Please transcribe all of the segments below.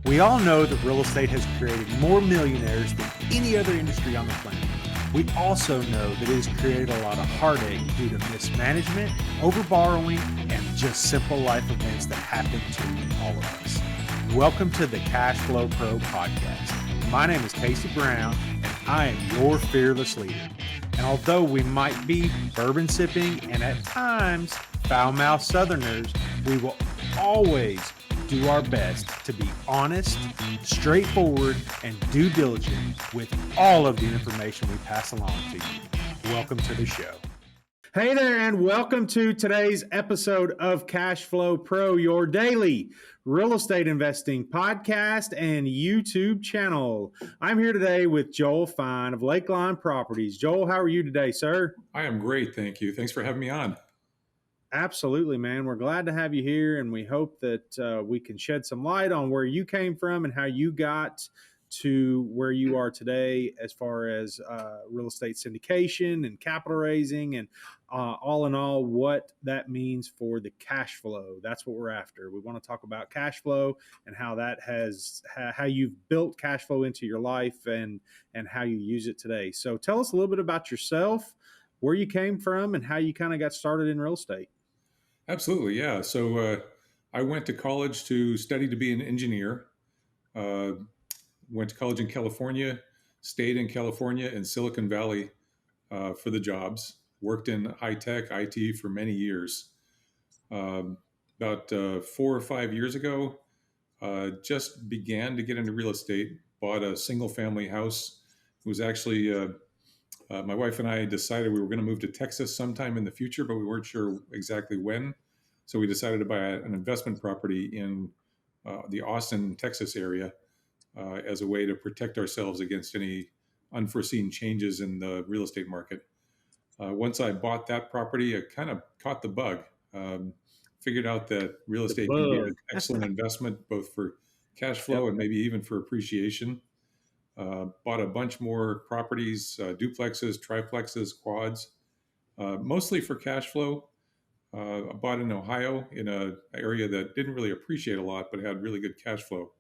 We all know that real estate has created more millionaires than any other industry on the planet. We also know that it has created a lot of heartache due to mismanagement, overborrowing, and just simple life events that happen to all of us. Welcome to the Cash Flow Pro podcast. My name is Casey Brown, and I am your fearless leader. And although we might be bourbon sipping and at times foul-mouthed Southerners, we will always do our best to be honest, straightforward, and due diligent with all of the information we pass along to you. Welcome to the show. Hey there, and welcome to today's episode of Cash Flow Pro, your daily real estate investing podcast and YouTube channel. I'm here today with Joel Fine of Lakeline Properties. Joel, how are you today, sir? I am great, thank you. Thanks for having me on. Absolutely, man. We're glad to have you here, and we hope that we can shed some light on where you came from and how you got to where you are today as far as real estate syndication and capital raising and all in all, what that means for the cash flow. That's what we're after. We want to talk about cash flow and how that how you've built cash flow into your life and how you use it today. So tell us a little bit about yourself, where you came from, and how you kind of got started in real estate. Absolutely, yeah. So I went to college to study to be an engineer. Went to college in California, stayed in California in Silicon Valley for the jobs. Worked in high tech IT for many years. About 4 or 5 years ago, just began to get into real estate. Bought a single family house. It was actually my wife and I decided we were going to move to Texas sometime in the future, but we weren't sure exactly when. So we decided to buy an investment property in the Austin, Texas area as a way to protect ourselves against any unforeseen changes in the real estate market. Once I bought that property, I kind of caught the bug. Figured out that real estate can be an excellent investment, both for cash flow and maybe even for appreciation. Bought a bunch more properties, duplexes, triplexes, quads, mostly for cash flow. I bought in Ohio in an area that didn't really appreciate a lot, but had really good cash flow.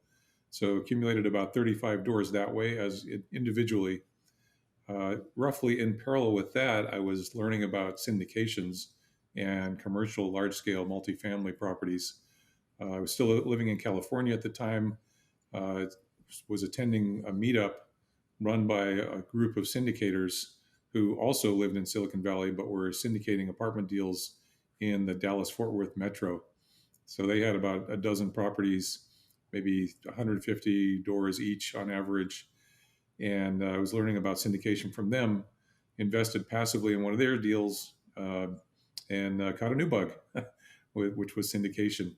So accumulated about 35 doors that way as individually. Roughly in parallel with that, I was learning about syndications and commercial large-scale multifamily properties. I was still living in California at the time. Was attending a meetup run by a group of syndicators who also lived in Silicon Valley, but were syndicating apartment deals in the Dallas-Fort Worth metro. So they had about a dozen properties, maybe 150 doors each on average. And I was learning about syndication from them, invested passively in one of their deals, and caught a new bug, which was syndication.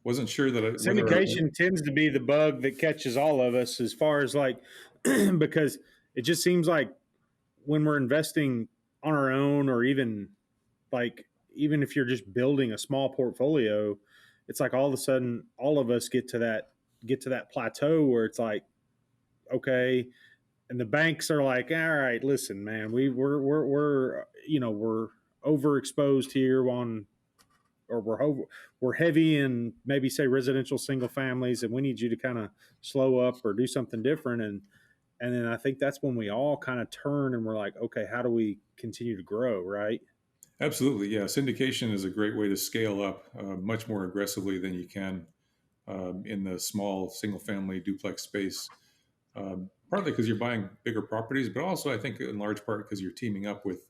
Wasn't sure that syndication tends to be the bug that catches all of us as far as like, because it just seems like when we're investing on our own, or even if you're just building a small portfolio, it's like all of a sudden all of us get to that plateau where it's like, okay, and the banks are like, all right, listen, man, we're overexposed here on, or we're heavy in maybe say residential single families, and we need you to kind of slow up or do something different. And then I think that's when we all kind of turn and we're like, okay, how do we continue to grow, right? Absolutely, yeah. Syndication is a great way to scale up much more aggressively than you can in the small single family duplex space. Partly because you're buying bigger properties, but also I think in large part because you're teaming up with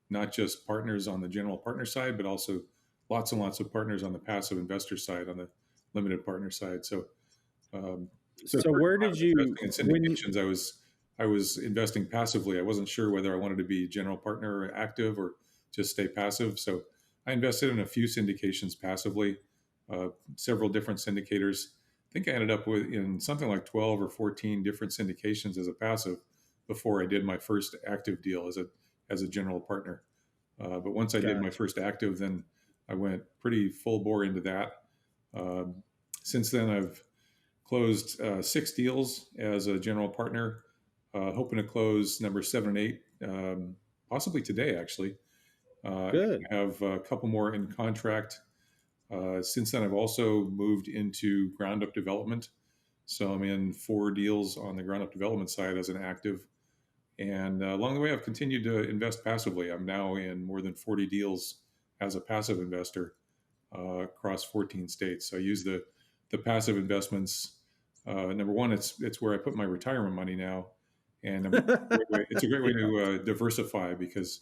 not just partners on the general partner side, but also lots and lots of partners on the passive investor side, on the limited partner side. So where did you in syndications? I was investing passively. I wasn't sure whether I wanted to be general partner or active or just stay passive. So I invested in a few syndications passively, several different syndicators. I think I ended up in something like 12 or 14 different syndications as a passive before I did my first active deal as a general partner. But once I did my first active, then I went pretty full bore into that. Since then, I've closed 6 deals as a general partner, hoping to close number 7 and 8, possibly today, actually. Good. I have a couple more in contract. Since then, I've also moved into ground up development. So I'm in 4 deals on the ground up development side as an active. And along the way, I've continued to invest passively. I'm now in more than 40 deals as a passive investor across 14 states. So I use the passive investments. Number one, it's where I put my retirement money now, and it's a great way to diversify because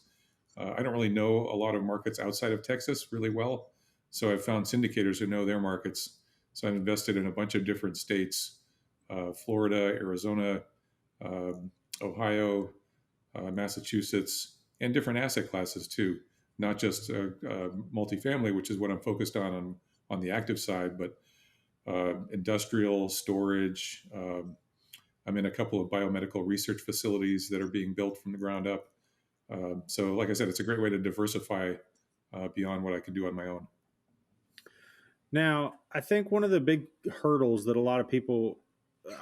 I don't really know a lot of markets outside of Texas really well. So I've found syndicators who know their markets. So I've invested in a bunch of different states: Florida, Arizona, um, Ohio, Massachusetts, and different asset classes too. Not just multifamily, which is what I'm focused on the active side, but industrial storage. I'm in a couple of biomedical research facilities that are being built from the ground up. So, like I said, it's a great way to diversify beyond what I can do on my own. Now, I think one of the big hurdles that a lot of people,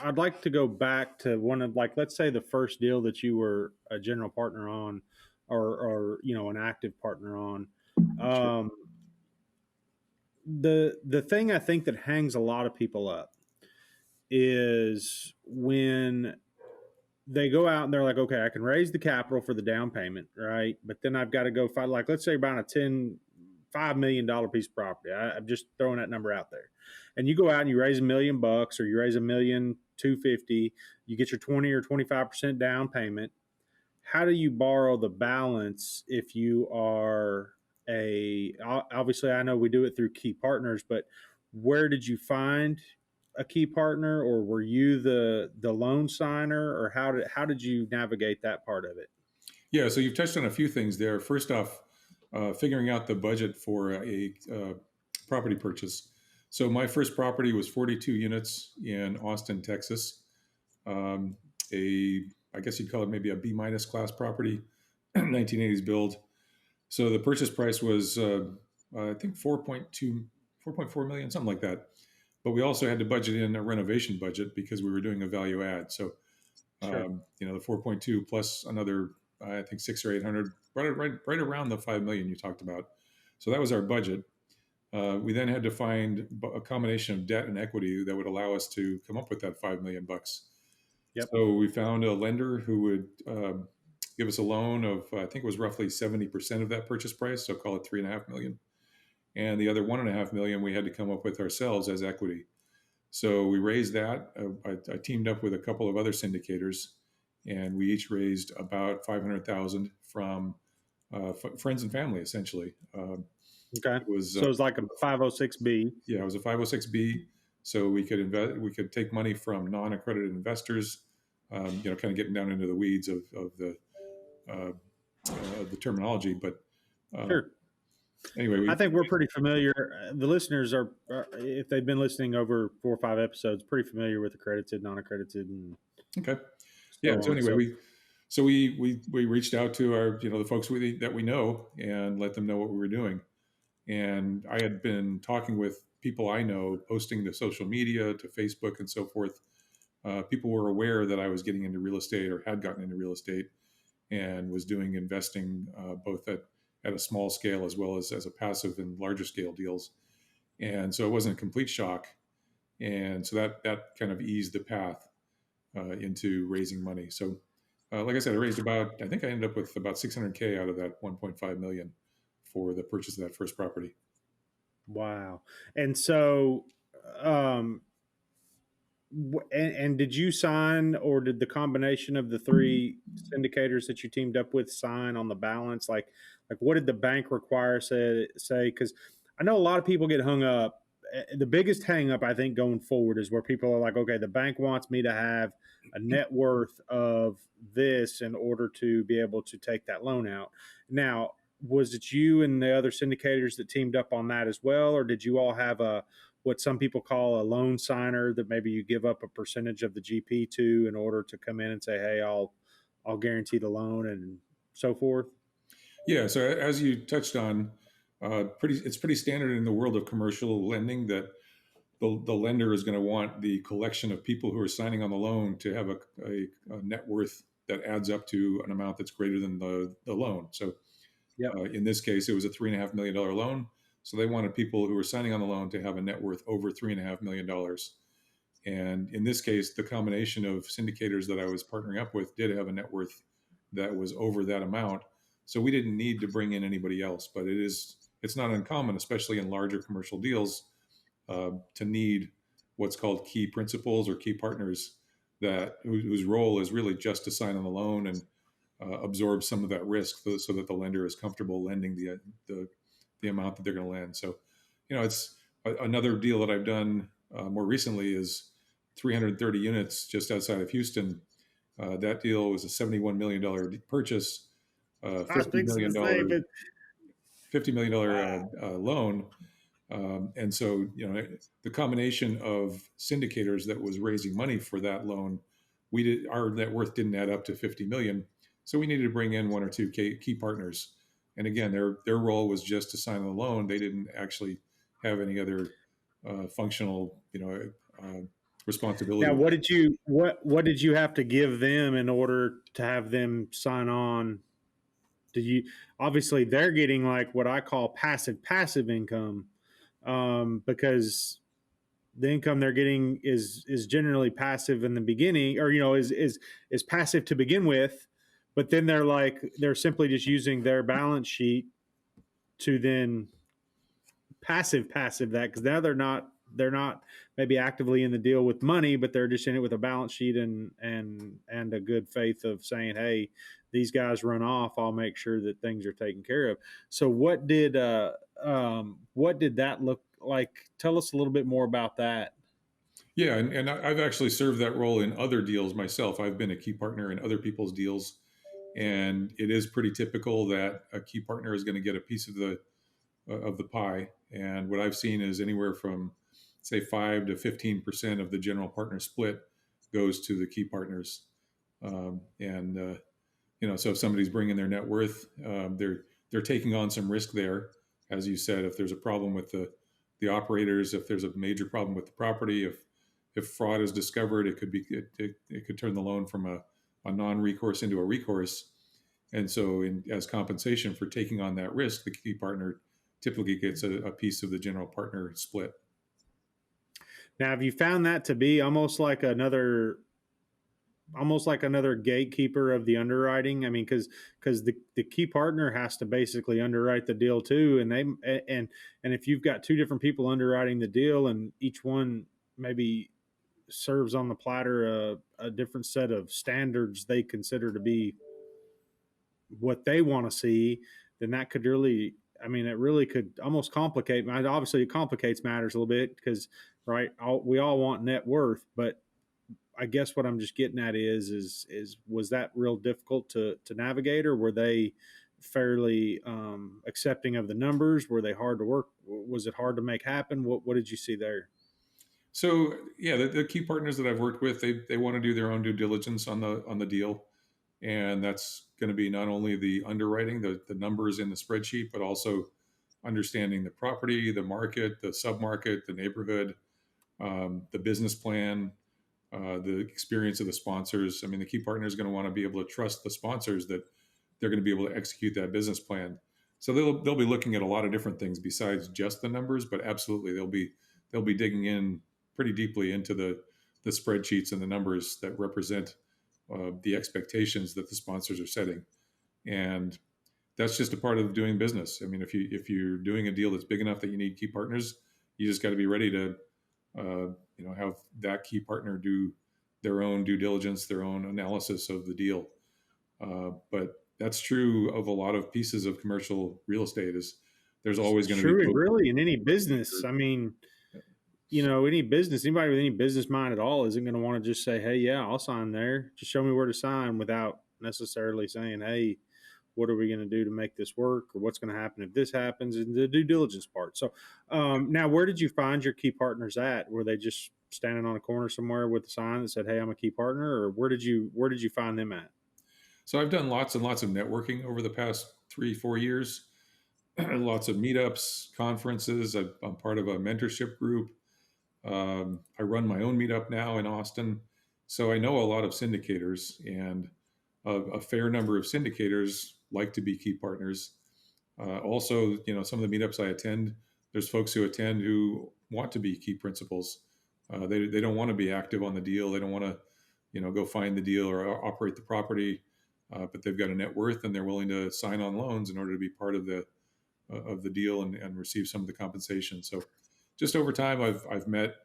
I'd like to go back to one of, like, let's say the first deal that you were a general partner on, or an active partner on. Sure. Um, the thing I think that hangs a lot of people up is when they go out and they're like, okay, I can raise the capital for the down payment, right? But then I've got to go find, like, let's say buying a $5 million piece of property. I'm just throwing that number out there. And you go out and you raise $1 million, or you raise $1,250,000, you get your 20 or 25% down payment. How do you borrow the balance if you are obviously I know we do it through key partners, but where did you find a key partner, or were you the loan signer, or how did you navigate that part of it? Yeah, so you've touched on a few things there. First off, figuring out the budget for a property purchase. So my first property was 42 units in Austin, Texas. A I guess you'd call it maybe a B minus class property, 1980s build. So the purchase price was I think 4.4 million, something like that. But we also had to budget in a renovation budget because we were doing a value add. So Sure. the 4.2 plus another I think 600 or 800, right around the 5 million you talked about. So that was our budget. We then had to find a combination of debt and equity that would allow us to come up with that $5 million. Yep. So we found a lender who would give us a loan of I think it was roughly 70% of that purchase price, so call it 3.5 million, and the other 1.5 million we had to come up with ourselves as equity. So we raised that. I teamed up with a couple of other syndicators, and we each raised about 500,000 from friends and family, essentially. Okay. It was So it's like a 506B. yeah, it was a 506b, so we could invest. We could take money from non-accredited investors. Kind of getting down into the weeds uh, of the terminology, but uh, Sure. anyway, I think we're pretty familiar. The listeners if they've been listening over 4 or 5 episodes, pretty familiar with accredited, non-accredited, and okay, so yeah. So on. anyway, So we reached out to our the folks that we know and let them know what we were doing. And I had been talking with people I know, posting to social media, to Facebook, and so forth. People were aware that I was getting into real estate or had gotten into real estate and was doing investing both at a small scale as well as a passive and larger scale deals. And so it wasn't a complete shock. And so that kind of eased the path into raising money. So, like I said, I think I ended up with about 600K out of that 1.5 million for the purchase of that first property. wow. And so, um, and did you sign, or did the combination of the three syndicators that you teamed up with sign on the balance? Like what did the bank require? Say, because I know a lot of people get hung up. The biggest hang up, I think, going forward is where people are like, okay, the bank wants me to have a net worth of this in order to be able to take that loan out. Now, was it you and the other syndicators that teamed up on that as well, or did you all have what some people call a loan signer that maybe you give up a percentage of the GP to in order to come in and say, hey, I'll guarantee the loan and so forth? Yeah. So as you touched on, it's pretty standard in the world of commercial lending that the lender is going to want the collection of people who are signing on the loan to have a net worth that adds up to an amount that's greater than the loan. So Yep. in this case, it was a $3.5 million loan. So they wanted people who were signing on the loan to have a net worth over $3.5 million. And in this case, the combination of syndicators that I was partnering up with did have a net worth that was over that amount. So we didn't need to bring in anybody else. But it's not uncommon, especially in larger commercial deals, to need what's called key principals or key partners whose role is really just to sign on the loan and absorb some of that risk so that the lender is comfortable lending the amount that they're going to lend. So, it's another deal that I've done more recently is 330 units just outside of Houston. That deal was a $71 million purchase, I $50 think million the same, but $50 million wow. loan. And so, the combination of syndicators that was raising money for that loan, our net worth didn't add up to 50 million. So we needed to bring in one or two key partners. And again, their role was just to sign the loan. They didn't actually have any other functional, Now, responsibility. what did you have to give them in order to have them sign on? Did you obviously they're getting like what I call passive income, because the income they're getting is generally passive in the beginning, or is passive to begin with, but then they're simply just using their balance sheet to then passive that, because now they're not maybe actively in the deal with money, but they're just in it with a balance sheet and a good faith of saying, hey, these guys run off, I'll make sure that things are taken care of. So what did that look like? Tell us a little bit more about that. Yeah, and I've actually served that role in other deals myself. I've been a key partner in other people's deals, and it is pretty typical that a key partner is going to get a piece of the pie. And what I've seen is anywhere from, say, 5 to 15% of the general partner split goes to the key partners. And so if somebody's bringing their net worth, they're taking on some risk there. As you said, if there's a problem with the operators, if there's a major problem with the property, if fraud is discovered, it could turn the loan from a non-recourse into a recourse. And so, as compensation for taking on that risk, the key partner typically gets a piece of the general partner split. Now, have you found that to be almost like another gatekeeper of the underwriting? I mean, because the key partner has to basically underwrite the deal too, and if you've got two different people underwriting the deal, and each one maybe serves on the platter a different set of standards they consider to be what they want to see, then that could really, I mean, it really could almost complicate. Obviously, it complicates matters a little bit because, right, we all want net worth, but I guess what I'm just getting at is was that real difficult to navigate, or were they fairly accepting of the numbers? Were they hard to work? Was it hard to make happen? What did you see there? So yeah, the key partners that I've worked with, they want to do their own due diligence on the deal, and that's going to be not only the underwriting, the numbers in the spreadsheet, but also understanding the property, the market, the submarket, the neighborhood, the business plan, the experience of the sponsors. I mean, the key partner is going to want to be able to trust the sponsors that they're going to be able to execute that business plan. So they'll be looking at a lot of different things besides just the numbers, but absolutely they'll be digging in pretty deeply into the spreadsheets and the numbers that represent the expectations that the sponsors are setting. And that's just a part of doing business. I mean, if you're doing a deal that's big enough that you need key partners, you just got to be ready to have that key partner do their own due diligence, their own analysis of the deal. But that's true of a lot of pieces of commercial real estate. Is there's always going to be True, folks. really, in any business. I mean, anybody with any business mind at all isn't going to want to just say, hey, yeah, I'll sign there. Just show me where to sign, without necessarily saying, hey, what are we going to do to make this work, or what's going to happen if this happens, and the due diligence part. So now, where did you find your key partners at? Were they just standing on a corner somewhere with a sign that said, hey, I'm a key partner, or where did you find them at? So I've done lots and lots of networking over the past 3-4 years. Lots of meetups, conferences. I'm part of a mentorship group. I run my own meetup now in Austin. So I know a lot of syndicators, and a fair number of syndicators like to be key partners. Also, some of the meetups I attend, There's folks who attend who want to be key principals. They don't want to be active on the deal. They don't want to, go find the deal or operate the property, but they've got a net worth and they're willing to sign on loans in order to be part of the deal and receive some of the compensation. So, just over time, I've met,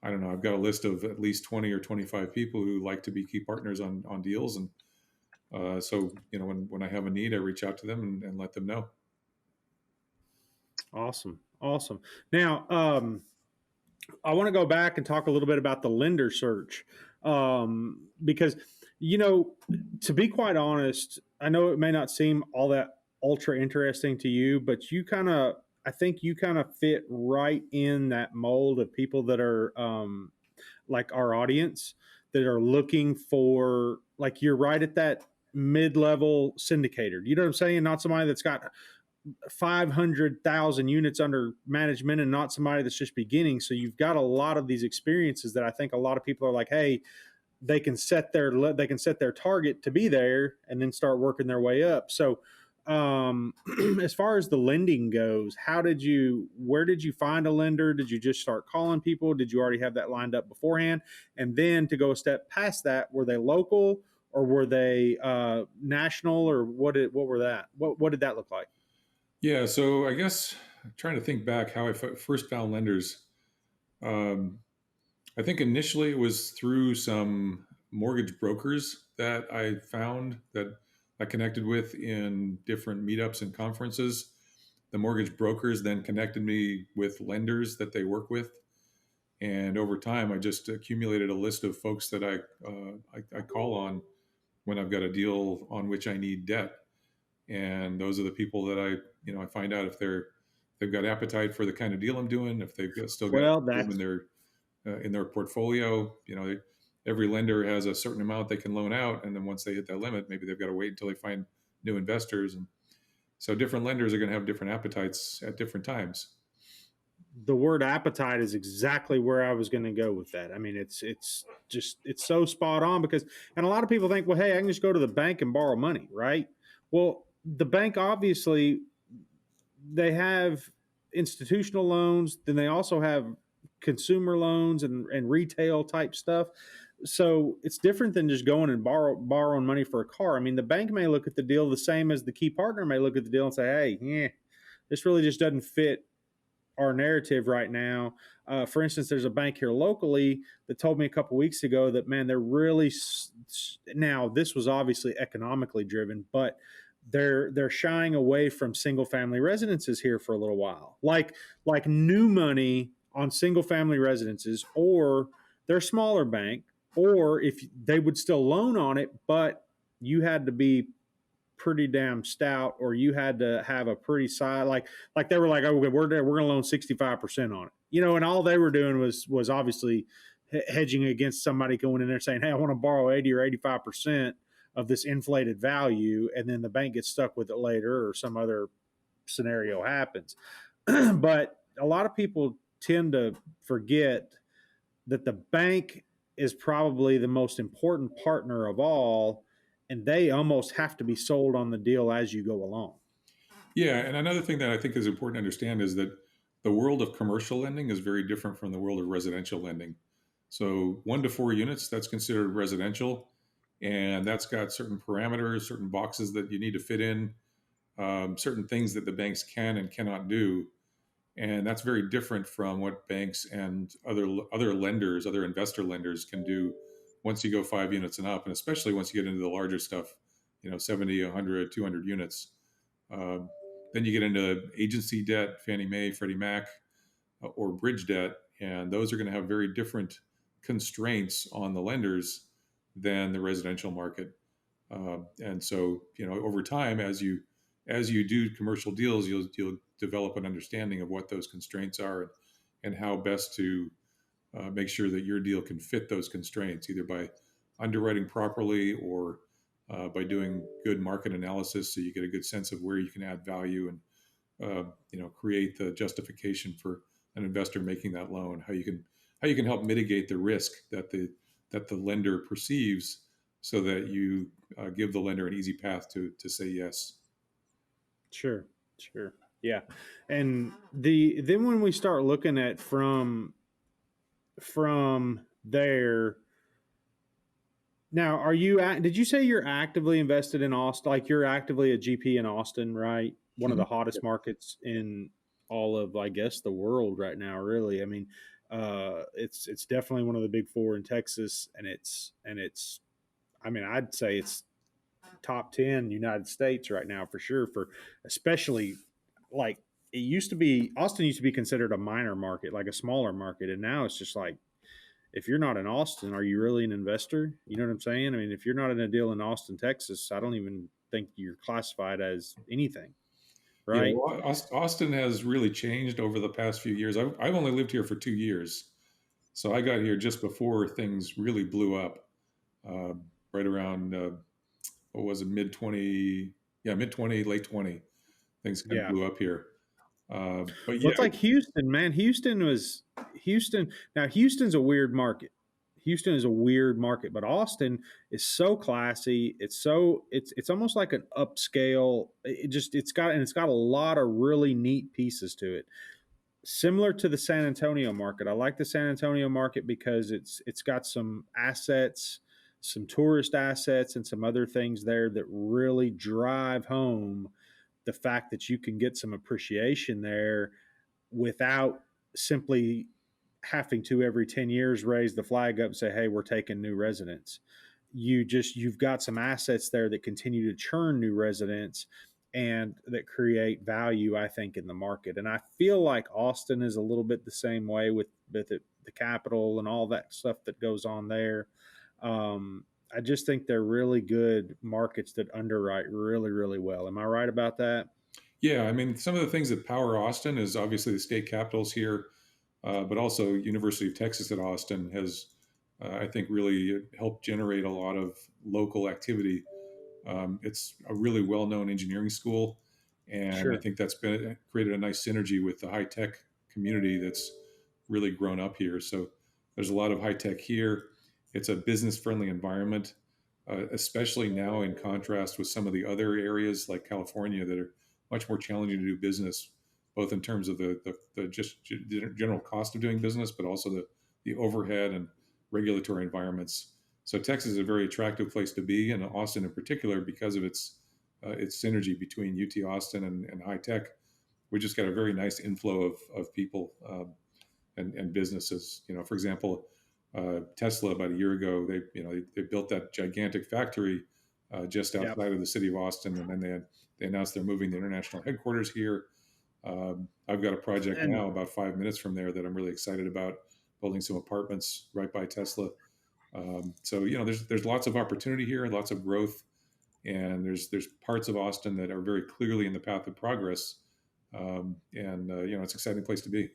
I don't know, I've got a list of at least 20 or 25 people who like to be key partners on deals, and so when I have a need, I reach out to them and let them know. Awesome. Awesome. Now, I want to go back and talk a little bit about the lender search, because, you know, to be quite honest, I know it may not seem all that ultra interesting to you, but I think you kind of fit right in that mold of people that are, like our audience, that are looking for, like, you're right at that mid-level syndicator. You know what I'm saying? Not somebody that's got 500,000 units under management and not somebody that's just beginning. So you've got a lot of these experiences that I think a lot of people are like, hey, they can set their target to be there and then start working their way up. So as far as the lending goes, where did you find a lender? Did you just start calling people? Did you already have that lined up beforehand? And then to go a step past that, were they local or were they national, or what did that look like? Yeah, so I guess I'm trying to think back how I first found lenders. Um, I think initially it was through some mortgage brokers that I found that I connected with in different meetups and conferences. The mortgage brokers then connected me with lenders that they work with, and over time, I just accumulated a list of folks that I call on when I've got a deal on which I need debt, and those are the people that I find out if they've got appetite for the kind of deal I'm doing, if still got Well, room in their portfolio. Every lender has a certain amount they can loan out, and then once they hit that limit, maybe they've got to wait until they find new investors, and so different lenders are going to have different appetites at different times. the word appetite is exactly where I was going to go with that. I mean, it's so spot on because, and a lot of people think, well, hey, I can just go to the bank and borrow money, right? Well, the bank obviously, they have institutional loans, then they also have consumer loans and retail type stuff. So it's different than just going and borrowing money for a car. I mean, the bank may look at the deal the same as the key partner may look at the deal and say, hey, yeah, this really just doesn't fit our narrative right now. For instance, there's a bank here locally that told me a couple weeks ago that, man, they're really, now this was obviously economically driven, but they're shying away from single family residences here for a little while, like new money on single family residences, or their smaller bank, or if they would still loan on it, but you had to be pretty damn stout, or you had to have a pretty side, like they were like, oh, we're going to loan 65% on it, and all they were doing was obviously hedging against somebody going in there saying, hey, I want to borrow 80 or 85% of this inflated value, and then the bank gets stuck with it later or some other scenario happens. But a lot of people tend to forget that the bank is probably the most important partner of all, and they almost have to be sold on the deal as you go along. Yeah, and another thing that I think is important to understand is that the world of commercial lending is very different from the world of residential lending. So 1 to 4 units, that's considered residential, and that's got certain parameters, certain boxes that you need to fit in, certain things that the banks can and cannot do, and that's very different from what banks and other lenders, other investor lenders, can do once you go 5 units and up, and especially once you get into the larger stuff, 70, 100, 200 units. Um, then you get into agency debt, Fannie Mae, Freddie Mac, or bridge debt, and those are going to have very different constraints on the lenders than the residential market. And so, over time, as you do commercial deals, you'll develop an understanding of what those constraints are and how best to make sure that your deal can fit those constraints, either by underwriting properly or by doing good market analysis, so you get a good sense of where you can add value and create the justification for an investor making that loan. How you can help mitigate the risk that the lender perceives, so that you give the lender an easy path to say yes. Sure, sure. Yeah. And then when we start looking at from there, now, did you say you're actively invested in Austin? Like you're actively a GP in Austin, right? One of the Mhm. hottest markets in all of, I guess, the world right now. Really, I mean, it's definitely one of the big four in Texas, and it's. I mean, I'd say it's top 10 United States right now for sure. For especially like it used to be, Austin used to be considered a minor market, like a smaller market, and now it's just like if you're not in Austin, are you really an investor? You know what I'm saying? I mean, if you're not in a deal in Austin, Texas, I don't even think you're classified as anything, Yeah, right? well, Austin has really changed over the past few years. I've only lived here for 2 years, so I got here just before things really blew up, uh, right around what was it, mid 20, yeah, mid 20, late 20. Things kind of Yeah. blew up here. But Well, yeah, it's like Houston, man. Houston. Now, Houston's a weird market. Houston is a weird market, but Austin is so classy. It's almost like an upscale. It's got a lot of really neat pieces to it, similar to the San Antonio market. I like the San Antonio market because it's got some assets, some tourist assets, and some other things there that really drive home the fact that you can get some appreciation there without simply having to every 10 years raise the flag up and say, hey, we're taking new residents. You've got some assets there that continue to churn new residents and that create value, I think, in the market. And I feel like Austin is a little bit the same way with the capital and all that stuff that goes on there. I just think they're really good markets that underwrite really, really well. Am I right about that? yeah. I mean, some of the things that power Austin is obviously the state capitals here, but also University of Texas at Austin has, I think, really helped generate a lot of local activity. It's a really well-known engineering school, and I Sure. think that's been created a nice synergy with the high tech community that's really grown up here. So there's a lot of high tech here. It's a business-friendly environment, especially now in contrast with some of the other areas like California that are much more challenging to do business, both in terms of the just general cost of doing business, but also the overhead and regulatory environments. So Texas is a very attractive place to be, and Austin in particular because of its synergy between UT Austin and high tech. We just got a very nice inflow of people, and businesses. For example, Tesla about a year ago, they built that gigantic factory just Yep. outside of the city of Austin, and then they announced they're moving the international headquarters here. I've got a project And now about 5 minutes from there that I'm really excited about, building some apartments right by Tesla. So there's lots of opportunity here and lots of growth, and there's parts of Austin that are very clearly in the path of progress, and it's an exciting place to be.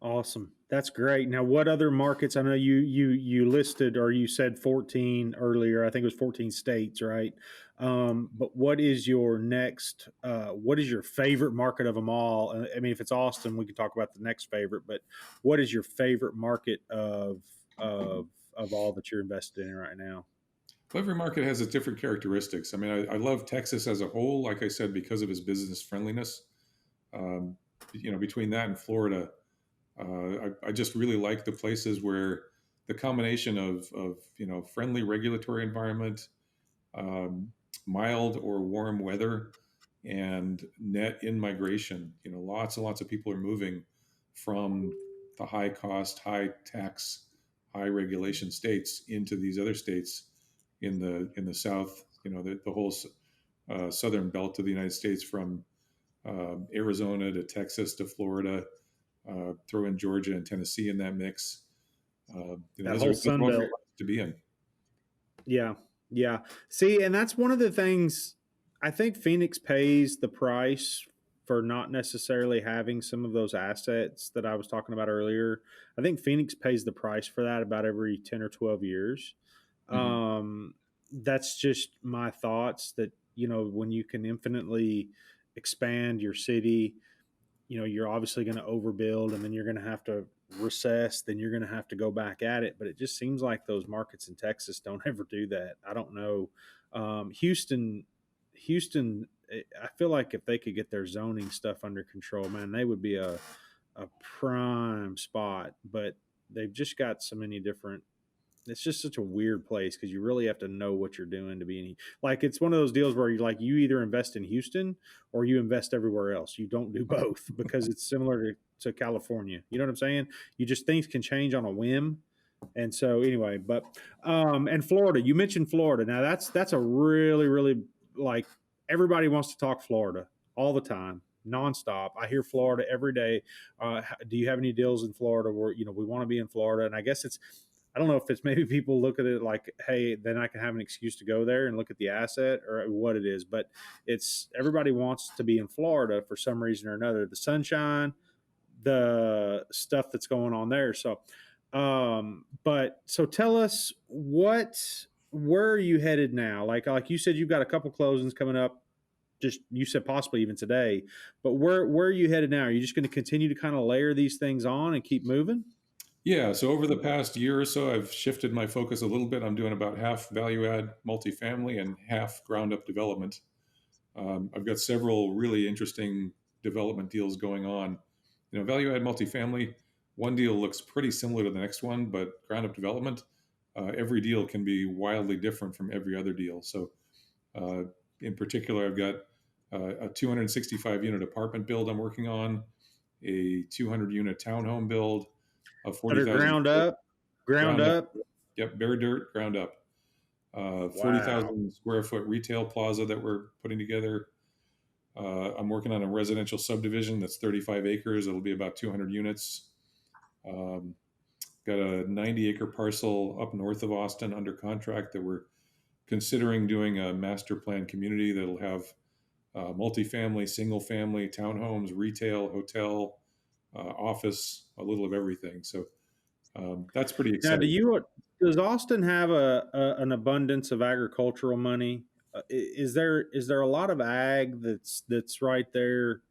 awesome. That's great. Now, what other markets? I know you listed or you said 14 earlier. I think it was 14 states, right? But what is your next? What is your favorite market of them all? I mean, if it's Austin, we can talk about the next favorite. But what is your favorite market of of all that you're invested in right now? Well, every market has its different characteristics. I mean, I love Texas as a whole, like I said, because of its business friendliness. Um, Between that and Florida, I just really like the places where the combination of friendly regulatory environment, um, mild or warm weather, and net in migration. Lots and lots of people are moving from the high cost, high tax, high regulation states into these other states in the South. The whole southern belt of the United States, from Arizona to Texas to Florida. Throw in Georgia and Tennessee in that mix. That Those whole are Sun all great Belt. markets to be in. Yeah. Yeah. See, and that's one of the things I think Phoenix pays the price for not necessarily having some of those assets that I was talking about earlier. I think Phoenix pays the price for that about every 10 or 12 years. Mhm. That's just my thoughts that, when you can infinitely expand your city, you're obviously going to overbuild and then you're going to have to recess, then you're going to have to go back at it. But it just seems like those markets in Texas don't ever do that. I don't know. Houston, Houston, I feel like if they could get their zoning stuff under control, man, they would be a prime spot. But they've just got so many different. It's just such a weird place because you really have to know what you're doing to be any. Like it's one of those deals where you either invest in Houston or you invest everywhere else. You don't do both because it's similar to California. You know what I'm saying? You just things can change on a whim. And so anyway, but and Florida, you mentioned Florida. Now that's a really, really like everybody wants to talk Florida all the time, nonstop. I hear Florida every day. Do you have any deals in Florida where we want to be in Florida? And I guess I don't know if it's maybe people look at it like, hey, then I can have an excuse to go there and look at the asset or what it is. But it's everybody wants to be in Florida for some reason or another. The sunshine, the stuff that's going on there. So, but so tell us where are you headed now? Like you said, you've got a couple closings coming up. Just you said possibly even today, but where are you headed now? Are you just going to continue to kind of layer these things on and keep moving? Yeah, so over the past year or so, I've shifted my focus a little bit. I'm doing about half value add multifamily and half ground up development. I've got several really interesting development deals going on. Value add multifamily, one deal looks pretty similar to the next one, but ground up development, every deal can be wildly different from every other deal. So, uh, in particular, I've got a 265 unit apartment build I'm working on, a 200 unit townhome build, a Under 40,000 ground up, ground ground up. up. Yep, bare dirt, ground up. Wow. 40,000 square foot retail plaza that we're putting together. I'm working on a residential subdivision that's 35 acres. It'll be about 200 units. Um, got a 90-acre parcel up north of Austin under contract that we're considering doing a master plan community that'll have multifamily, single family, townhomes, retail, hotel, office, a little of everything. So that's pretty Now, exciting. does Austin have an abundance of agricultural money? Is there a lot of ag that's right there,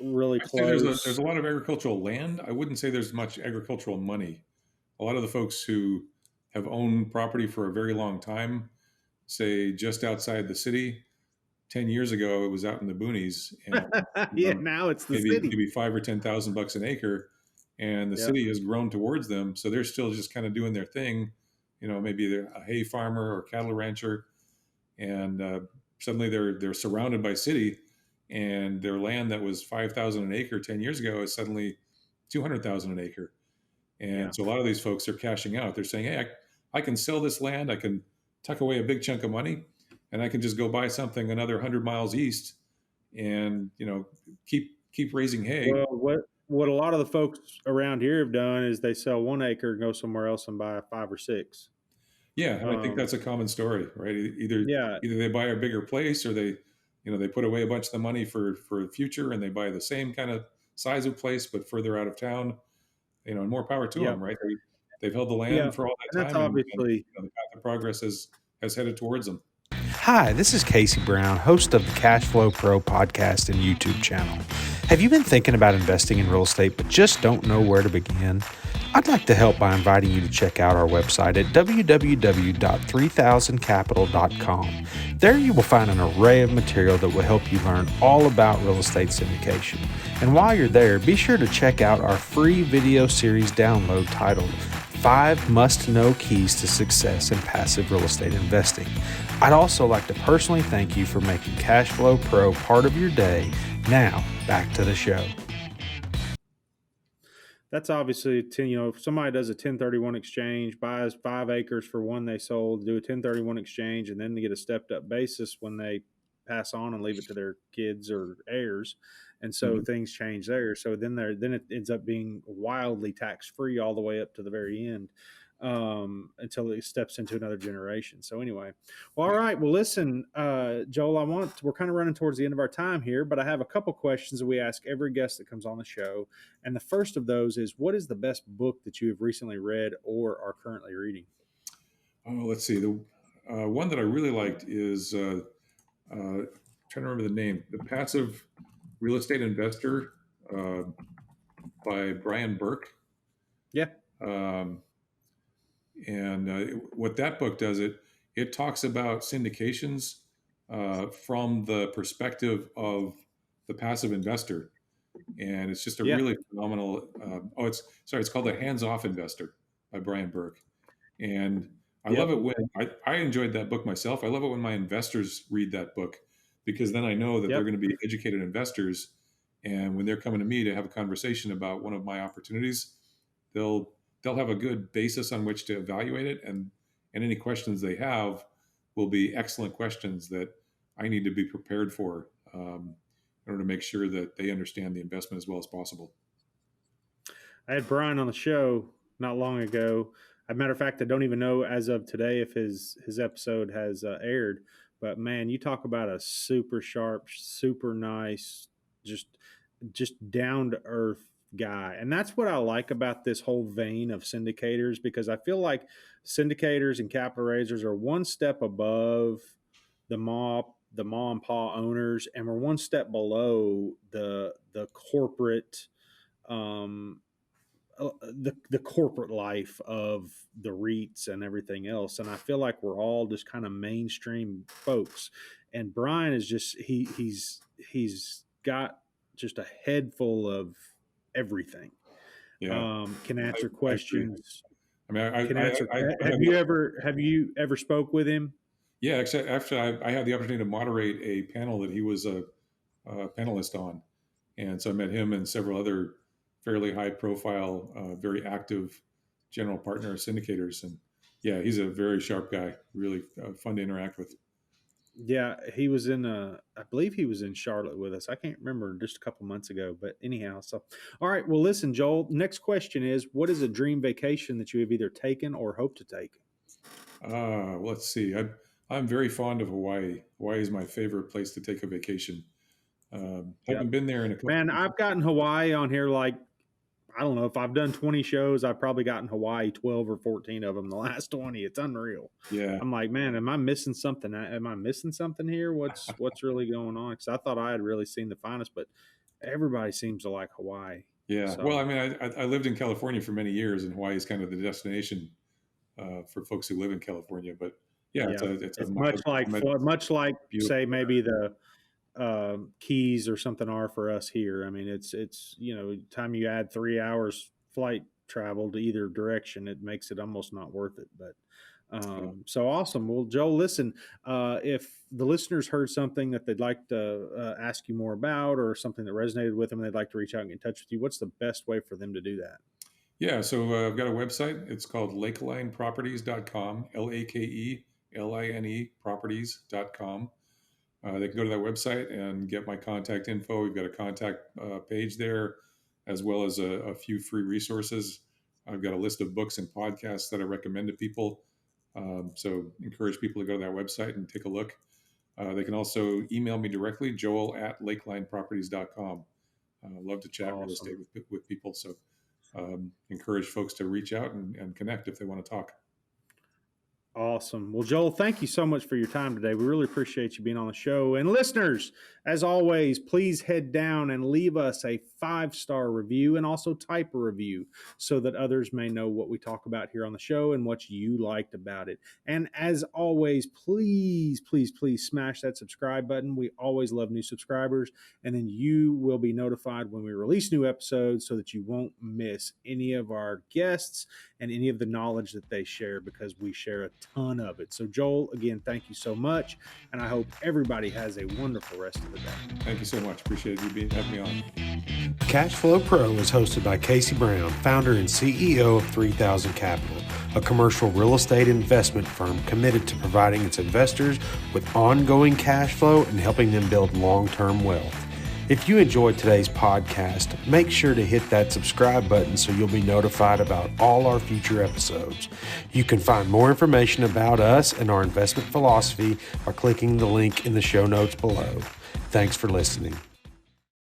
really I'd say there's close? a lot of agricultural land. I wouldn't say there's much agricultural money. A lot of the folks who have owned property for a very long time, say just outside the city, 10 years ago it was out in the boonies, and Yeah, now it's the city. maybe 5 or 10,000 bucks an acre, and the Yeah, city has grown towards them, so they're still just kind of doing their thing. Maybe they're a hay farmer or cattle rancher, and suddenly they're surrounded by city, and their land that was 5,000 an acre 10 years ago is suddenly 200,000 an acre. yeah. And so a lot of these folks are cashing out. They're saying, hey, I can sell this land, I can tuck away a big chunk of money, and I can just go buy something another 100 miles east, and keep raising hay. Well, what a lot of the folks around here have done is they sell 1 acre and go somewhere else and buy 5 or 6. Yeah, and I think Um, that's a common story, right? Either yeah, either they buy a bigger place, or they put away a bunch of the money for the future, and they buy the same kind of size of place but further out of town. And more power to yeah, them, right? They've held the yeah. land for all And that that's time, and obviously. the path of progress has headed towards them. Hi, this is Casey Brown, host of the Cash Flow Pro podcast and YouTube channel. Have you been thinking about investing in real estate but just don't know where to begin? I'd like to help by inviting you to check out our website at www.3000capital.com. There you will find an array of material that will help you learn all about real estate syndication. And while you're there, be sure to check out our free video series download titled 5 Must-Know Keys to Success in Passive Real Estate Investing. I'd also like to personally thank you for making Cash Flow Pro part of your day. Now, back to the show. That's obviously if somebody does a 1031 exchange, buys 5 acres for one they sold, do a 1031 exchange, and then they get a stepped up basis when they pass on and leave it to their kids or heirs, and so Mhm. things change there. So then it ends up being wildly tax free all the way up to the very end, until it steps into another generation. So anyway, well, all right. Well, listen, Joel, we're kind of running towards the end of our time here, but I have a couple questions that we ask every guest that comes on the show. And the first of those is, what is the best book that you have recently read or are currently reading? Oh, let's see. The one that I really liked is trying to remember the name. The Passive Real Estate Investor uh, by Brian Burke. Yeah. Um, and what that book does, it talks about syndications from the perspective of the passive investor. And it's just a Yeah. really phenomenal. It's called The Hands-Off Investor by Brian Burke. And I love it when I enjoyed that book myself. I love it when my investors read that book, because then I know that they're going to be educated investors. And when they're coming to me to have a conversation about one of my opportunities, they'll have a good basis on which to evaluate it. And any questions they have will be excellent questions that I need to be prepared for, in order to make sure that they understand the investment as well as possible. I had Brian on the show not long ago. As a matter of fact, I don't even know as of today if his episode has aired. But man, you talk about a super sharp, super nice, just down to earth guy. And that's what I like about this whole vein of syndicators, because I feel like syndicators and capital raisers are one step above the mom and pa owners, and we're one step below the corporate the corporate life of the REITs and everything else. And I feel like we're all just kind of mainstream folks. And Brian is just he's got just a head full of everything. Yeah. Can answer questions. I mean, Have you ever spoke with him? Yeah, actually, I had the opportunity to moderate a panel that he was a panelist on, and so I met him and several other fairly high-profile, very active general partner syndicators, and yeah, he's a very sharp guy, really fun to interact with. Yeah, he was I believe he was in Charlotte with us. I can't remember, just a couple months ago, but anyhow. So, all right. Well, listen, Joel, next question is, what is a dream vacation that you have either taken or hope to take? Let's see. I'm very fond of Hawaii. Hawaii is my favorite place to take a vacation. Haven't been there in a couple. Man, I've gotten Hawaii on here like, I don't know, if I've done 20 shows, I've probably gotten Hawaii 12 or 14 of them the last 20. It's unreal. Yeah. I'm like, man, am I missing something? Am I missing something here? What's really going on? Because I thought I had really seen the finest, but everybody seems to like Hawaii. Yeah. So. Well, I mean, I lived in California for many years, and Hawaii is kind of the destination for folks who live in California. But yeah. It's much like say maybe the Keys or something are for us here. I mean, it's time you add 3 hours flight travel to either direction, it makes it almost not worth it. But so awesome. Well, Joel, listen, if the listeners heard something that they'd like to ask you more about, or something that resonated with them and they'd like to reach out and get in touch with you, what's the best way for them to do that? Yeah, so I've got a website. It's called LakelineProperties.com, LakeLine properties.com. They can go to that website and get my contact info. We've got a contact page there, as well as a few free resources. I've got a list of books and podcasts that I recommend to people. So encourage people to go to that website and take a look. They can also email me directly, joel@LakelineProperties.com. Love to chat real estate with people. So encourage folks to reach out and connect if they want to talk. Awesome. Well, Joel, thank you so much for your time today. We really appreciate you being on the show. And listeners, as always, please head down and leave us a 5-star review, and also type a review so that others may know what we talk about here on the show and what you liked about it. And as always, please, please, please smash that subscribe button. We always love new subscribers. And then you will be notified when we release new episodes, so that you won't miss any of our guests and any of the knowledge that they share, because we share a ton of it. So Joel, again, thank you so much. And I hope everybody has a wonderful rest of the day. Thank you so much. Appreciate you having me on. Cashflow Pro is hosted by Casey Brown, founder and CEO of 3000 Capital, a commercial real estate investment firm committed to providing its investors with ongoing cash flow and helping them build long-term wealth. If you enjoyed today's podcast, make sure to hit that subscribe button so you'll be notified about all our future episodes. You can find more information about us and our investment philosophy by clicking the link in the show notes below. Thanks for listening.